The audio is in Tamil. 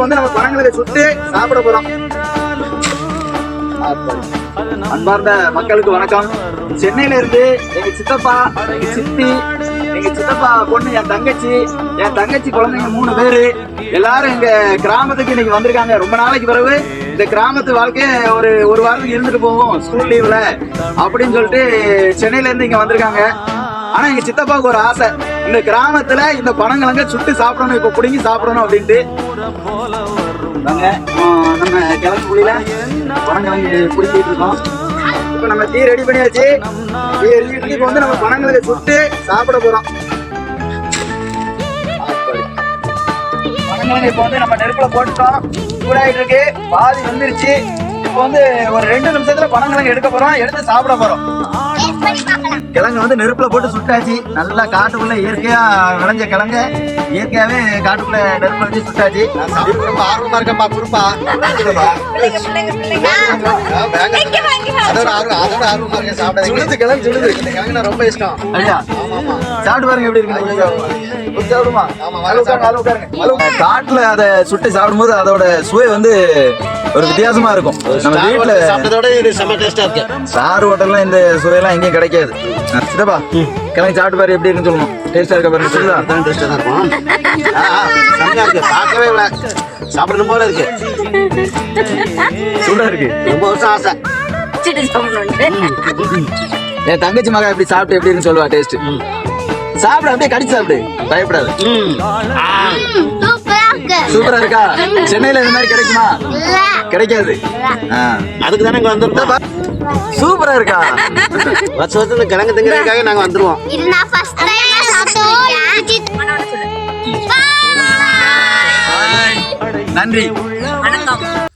இப்போ வந்து நம்ம பழங்களை சுட்டு சாப்பிட போறோம். அன்பார்ந்த மக்களுக்கு வணக்கம். சென்னையில இருந்து எங்க சித்தப்பா, எங்க சித்தி, எங்க சித்தப்பா பொண்ணு, என் தங்கச்சி குழந்தைங்க 3 பேரு எல்லாரும் எங்க கிராமத்துக்கு இன்னைக்கு வந்திருக்காங்க. ரொம்ப நாளைக்கு பிறகு இந்த கிராமத்து வாழ்க்கைய ஒரு வாரத்துக்கு இருந்துட்டு போவோம் ஸ்கூல் லீவ்ல அப்படின்னு சொல்லிட்டு சென்னையில இருந்து இங்க வந்திருக்காங்க. ஆனா எங்க சித்தப்பாவுக்கு ஒரு ஆசை, இந்த கிராமத்துல இந்த பனங்கிழங்க சுட்டு சாப்பிடணும், இப்ப புடுங்கி சாப்பிடணும் அப்படின்ட்டு நம்ம கிழங்கு புளியில பனங்கிழங்கு பிடிச்சிட்டு இருக்கோம். இப்ப நம்ம டீ ரெடி பண்ணியாச்சு. இப்ப வந்து நம்ம பனங்கிழங்க சுட்டு சாப்பிட போறோம். பனங்கிழங்கு இப்ப வந்து நம்ம நெருப்புல போட்டுட்டோம், சூடாயிட்டு இருக்கு, பாதி வந்துருச்சு. இப்ப வந்து ஒரு 2 நிமிஷத்துல பனங்கிழங்கு எடுக்க போறோம், எடுத்து சாப்பிட போறோம். கிழங்கு வந்து நெருப்புல போட்டு சுட்டாச்சு. நல்லா காட்டுக்குள்ள இயற்கையா விளைஞ்ச கிழங்கு, இயற்கையாவே காட்டுக்குள்ள நெருப்புல வச்சு சுட்டாச்சு. ரொம்ப ஆர்வமா இருக்கா குடுப்பா, அதோட ஆர்வமா இருக்க சாப்பிட. சுடுது கிழங்கு, சுடுது. இந்த கிழங்கு ரொம்ப இஷ்டம். சாப்பிட்டு பாருங்க எப்படி இருக்கு. சாப்பிடுமா? காட்டுல அதை சுட்டு சாப்பிடும்போது அதோட சுவை வந்து ஒரு வித்தியாசமா இருக்கும். நம்ம வீட்டுல சாப்பிட்டதோட இது செம்ம டேஸ்டா இருக்கு. சார் ஹோட்டல்ல இந்த சுவையெல்லாம் எங்கேயும் கிடைக்காது. சித்தப்பா கிழங்கு சாப்பிட்டு பாரு எப்படி இருக்குன்னு சொல்லணும். டேஸ்டா இருக்க பாருங்க. சொல்லுதா? அதான் டேஸ்டா தான் இருக்கும். செம்மையா இருக்கு. பார்க்கவே இல்லை, சாப்பிடணும் போல இருக்கு. சூடா இருக்கு. ரொம்ப வருஷம் ஆசை என் தங்கச்சி மகா எப்படி சாப்பிட்டு எப்படி இருக்குன்னு சொல்லுவா. டேஸ்ட் சாப்பிட, அப்படியே கடிச்சு சாப்பிடு, பயப்படாது. சூப்பரா இருக்கா? சென்னையில இந்த மாதிரி கிடைக்குமா? கிடைக்காது. அதுக்கு தானே இங்க வந்துருக்கோம். சூப்பரா இருக்கா? வருஷத்துல கிழங்கு திங்கிறதுக்காக நாங்க வந்துருவோம். நன்றி.